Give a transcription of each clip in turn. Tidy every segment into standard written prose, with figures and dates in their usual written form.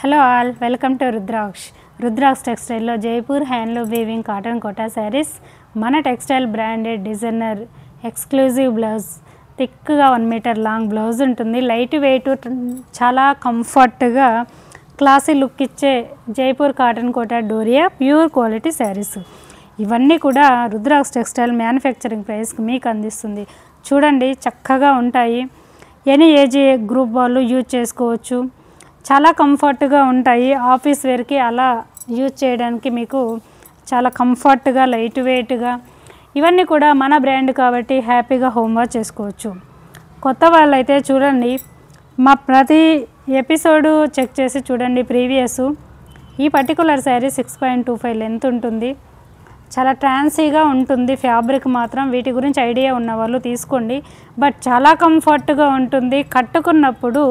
Hello all, welcome to Rudraksha టెక్స్టైల్లో Jaipur handloom weaving cotton Kota saris. మన textile branded designer exclusive blouse, థిక్గా 1 metre long blouse ఉంటుంది. Light weight, చాలా కంఫర్ట్గా క్లాసీ లుక్ ఇచ్చే Jaipur cotton Kota Doria pure quality saris. ఇవన్నీ కూడా రుద్రాక్ష టెక్స్టైల్ మ్యానుఫ్యాక్చరింగ్ ప్రైస్కి మీకు అందిస్తుంది. చూడండి, చక్కగా ఉంటాయి. ఎనీ ఏజ్ గ్రూప్ వాళ్ళు యూజ్ చేసుకోవచ్చు. చాలా కంఫర్ట్గా ఉంటాయి. ఆఫీస్ వేర్కి అలా యూజ్ చేయడానికి మీకు చాలా కంఫర్ట్గా, లైట్ వెయిట్గా. ఇవన్నీ కూడా మన బ్రాండ్ కాబట్టి హ్యాపీగా హోమ్ వాష్ చేసుకోవచ్చు. కొత్త వాళ్ళైతే చూడండి, మా ప్రతి ఎపిసోడు చెక్ చేసి చూడండి. ప్రీవియస్ ఈ పర్టికులర్ శారీ 6.25 లెంత్ ఉంటుంది. చాలా ట్రాన్సీగా ఉంటుంది ఫ్యాబ్రిక్ మాత్రం. వీటి గురించి ఐడియా ఉన్న వాళ్ళు తీసుకోండి. బట్ చాలా కంఫర్ట్గా ఉంటుంది. కట్టుకున్నప్పుడు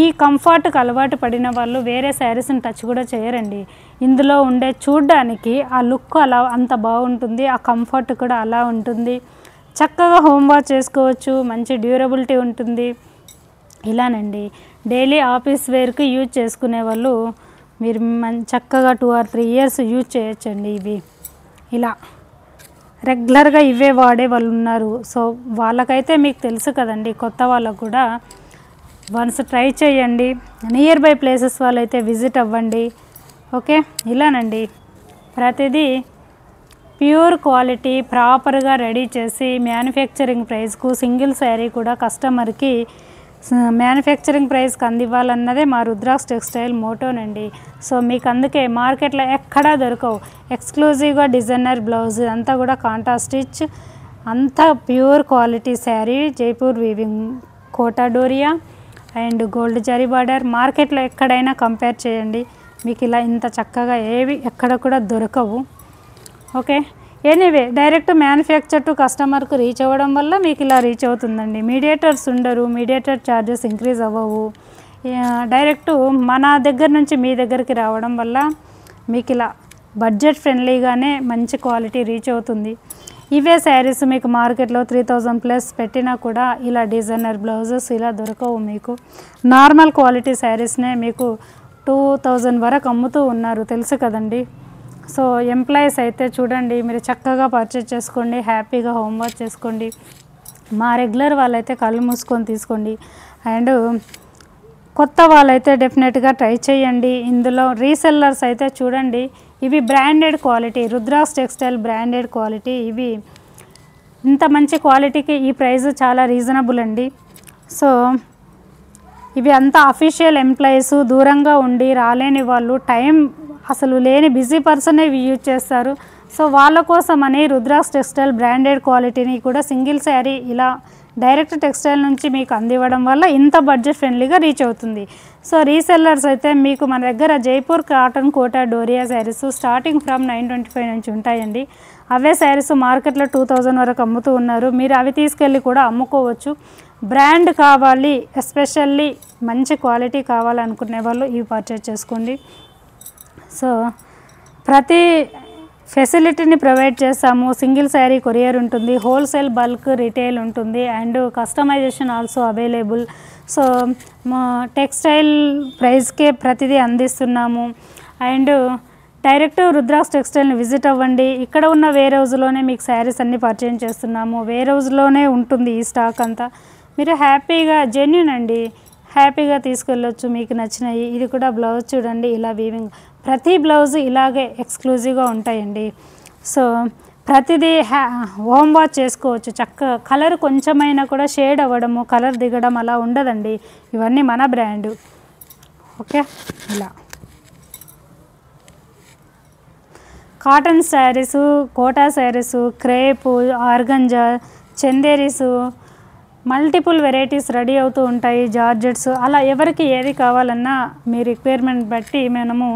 ఈ కంఫర్ట్కి అలవాటు పడిన వాళ్ళు వేరే శారీస్ని టచ్ కూడా చేయరండి. ఇందులో ఉండే చూడ్డానికి ఆ లుక్ అలా అంత బాగుంటుంది. ఆ కంఫర్ట్ కూడా అలా ఉంటుంది. చక్కగా హోమ్ వాష్ చేసుకోవచ్చు. మంచి డ్యూరబిలిటీ ఉంటుంది. ఇలానండి డైలీ ఆఫీస్ వేర్కి యూజ్ చేసుకునే వాళ్ళు మీరు చక్కగా 2 or 3 years యూజ్ చేయొచ్చండి. ఇవి ఇలా రెగ్యులర్గా ఇవే వాడే వాళ్ళు ఉన్నారు. సో వాళ్ళకైతే మీకు తెలుసు కదండి. కొత్త వాళ్ళకు కూడా వన్స్ ట్రై చేయండి. నియర్ బై ప్లేసెస్ వాళ్ళైతే విజిట్ అవ్వండి. ఓకే, ఇలానండి ప్రతిదీ ప్యూర్ క్వాలిటీ ప్రాపర్గా రెడీ చేసి మ్యానుఫ్యాక్చరింగ్ ప్రైస్కు సింగిల్ శారీ కూడా కస్టమర్కి మ్యానుఫ్యాక్చరింగ్ ప్రైస్కి అందివ్వాలన్నదే మా రుద్రాక్ష టెక్స్టైల్ మోటోనండి. సో మీకు అందుకే మార్కెట్లో ఎక్కడా దొరకవు. ఎక్స్క్లూజివ్గా డిజైనర్ బ్లౌజ్ అంతా కూడా కాంటా స్టిచ్, అంతా pure quality sari Jaipur weaving Kota Doria and gold zari border. మార్కెట్లో ఎక్కడైనా కంపేర్ చేయండి, మీకు ఇలా ఇంత చక్కగా ఏవి ఎక్కడ కూడా దొరకవు. Okay, anyway direct manufacture to కస్టమర్కు రీచ్ అవ్వడం వల్ల మీకు ఇలా రీచ్ అవుతుందండి. మీడియేటర్స్ ఉండరు, మీడియేటర్ ఛార్జెస్ ఇంక్రీజ్ అవ్వవు. డైరెక్ట్ మన దగ్గర నుంచి మీ దగ్గరికి రావడం వల్ల మీకు ఇలా బడ్జెట్ ఫ్రెండ్లీగానే మంచి క్వాలిటీ రీచ్ అవుతుంది. ఇవే శారీస్ మీకు మార్కెట్లో 3000+ పెట్టినా కూడా ఇలా డిజైనర్ బ్లౌజెస్ ఇలా దొరకవు. మీకు నార్మల్ క్వాలిటీ శారీస్నే మీకు 2000 వరకు అమ్ముతూ ఉన్నారు, తెలుసు కదండి. సో ఎంప్లాయీస్ అయితే చూడండి, మీరు చక్కగా పర్చేజ్ చేసుకోండి, హ్యాపీగా హోమ్ వాష్ చేసుకోండి. మా రెగ్యులర్ వాళ్ళైతే కళ్ళు మూసుకొని తీసుకోండి. అండ్ కొత్త వాళ్ళైతే డెఫినెట్గా ట్రై చేయండి. ఇందులో రీసెల్లర్స్ అయితే చూడండి, ఇవి బ్రాండెడ్ క్వాలిటీ, రుద్రాక్ష టెక్స్టైల్ బ్రాండెడ్ క్వాలిటీ. ఇవి ఇంత మంచి క్వాలిటీకి ఈ ప్రైస్ చాలా రీజనబుల్ అండి. సో ఇవి అంతా అఫీషియల్ ఎంప్లాయీస్, దూరంగా ఉండి రాలేని వాళ్ళు, టైం అసలు లేని బిజీ పర్సనే ఇవి యూజ్ చేస్తారు. సో వాళ్ళ కోసమని రుద్రాక్ష టెక్స్టైల్ బ్రాండెడ్ క్వాలిటీని కూడా సింగిల్ శారీ ఇలా డైరెక్ట్ టెక్స్టైల్ నుంచి మీకు అందివ్వడం వల్ల ఇంత బడ్జెట్ ఫ్రెండ్లీగా రీచ్ అవుతుంది. సో రీసెల్లర్స్ అయితే మీకు మన దగ్గర Jaipur cotton Kota Doria saris starting from 925 నుంచి ఉంటాయండి. అవే శారీస్ మార్కెట్లో 2000 వరకు అమ్ముతూ ఉన్నారు. మీరు అవి తీసుకెళ్ళి కూడా అమ్ముకోవచ్చు. బ్రాండ్ కావాలి, ఎస్పెషల్లీ మంచి క్వాలిటీ కావాలనుకునే వాళ్ళు ఇవి పర్చేజ్ చేసుకోండి. సో ప్రతి ఫెసిలిటీని ప్రొవైడ్ చేస్తాము. సింగిల్ శారీ కొరియర్ ఉంటుంది, హోల్సేల్ బల్క్ రిటైల్ ఉంటుంది, and customisation also available. So textile ప్రైస్కే ప్రతిదీ అందిస్తున్నాము. అండ్ డైరెక్ట్ రుద్రాక్ష టెక్స్టైల్ని విజిట్ అవ్వండి. ఇక్కడ ఉన్న వేర్ హౌస్లోనే మీకు శారీస్ అన్నీ పర్చేజ్ చేస్తున్నాము. వేర్ హౌస్లోనే ఉంటుంది ఈ స్టాక్ అంతా. మీరు హ్యాపీగా, జెన్యూన్ అండి, హ్యాపీగా తీసుకెళ్ళొచ్చు మీకు నచ్చినవి. ఇది కూడా బ్లౌజ్ చూడండి, ఇలా వీవింగ్ ప్రతి బ్లౌజ్ ఇలాగే ఎక్స్క్లూజివ్గా ఉంటాయండి. సో ప్రతిదీ హోమ్ వాష్ చేసుకోవచ్చు చక్కగా. కలర్ కొంచెమైనా కూడా షేడ్ అవ్వడము, కలర్ దిగడం అలా ఉండదండి. ఇవన్నీ మన బ్రాండు. ఓకే, ఇలా cotton saris, Kota saris, crepe, organza, Chanderis, multiple varieties ready అవుతూ ఉంటాయి. జార్జెట్స్, అలా ఎవరికి ఏది కావాలన్నా మీ రిక్వైర్మెంట్ బట్టి మనము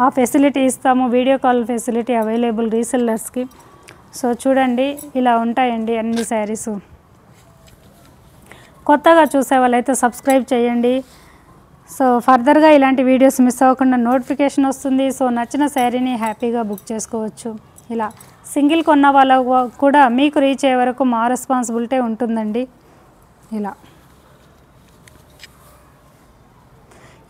ఆ ఫెసిలిటీ ఇస్తాము. వీడియో కాల్ ఫెసిలిటీ అవైలబుల్ రీసెల్లర్స్కి. సో చూడండి, ఇలా ఉంటాయండి అన్ని శారీసు. కొత్తగా చూసే వాళ్ళైతే సబ్స్క్రైబ్ చేయండి. సో ఫర్దర్గా ఇలాంటి వీడియోస్ మిస్ అవ్వకుండా నోటిఫికేషన్ వస్తుంది. సో నచ్చిన శారీని హ్యాపీగా బుక్ చేసుకోవచ్చు. ఇలా సింగిల్ కొన్న వాళ్ళకు కూడా మీకు రీచ్ అయ్యే వరకు మా రెస్పాన్సిబిలిటీ ఉంటుందండి. ఇలా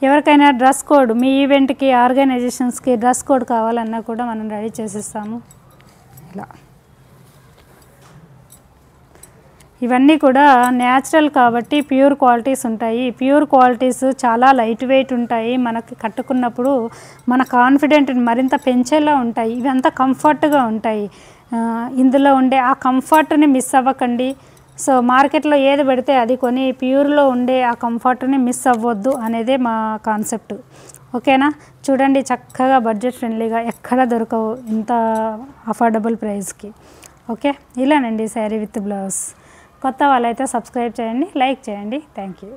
ఎవరికైనా డ్రెస్ కోడ్ మీ ఈవెంట్కి ఆర్గనైజేషన్స్కి డ్రెస్ కోడ్ కావాలన్నా కూడా మనం రెడీ చేసిస్తాము. ఇలా ఇవన్నీ కూడా న్యాచురల్ కాబట్టి ప్యూర్ క్వాలిటీస్ ఉంటాయి. ప్యూర్ క్వాలిటీస్ చాలా లైట్ వెయిట్ ఉంటాయి. మనకి కట్టుకున్నప్పుడు మన కాన్ఫిడెంట్ మరింత పెంచేలా ఉంటాయి. ఇవంతా కంఫర్ట్గా ఉంటాయి. ఇందులో ఉండే ఆ కంఫర్ట్ని మిస్ అవ్వకండి. సో మార్కెట్లో ఏది పెడితే అది కొని ప్యూర్లో ఉండే ఆ కంఫర్ట్ని మిస్ అవ్వద్దు అనేదే మా కాన్సెప్ట్. ఓకేనా? చూడండి, చక్కగా బడ్జెట్ ఫ్రెండ్లీగా ఎక్కడ దొరకవు ఇంత అఫోర్డబుల్ ప్రైస్కి. ఓకే, ఇలానండి శారీ విత్ బ్లౌజ్. కొత్త వాళ్ళైతే సబ్స్క్రైబ్ చేయండి, లైక్ చేయండి. Thank you.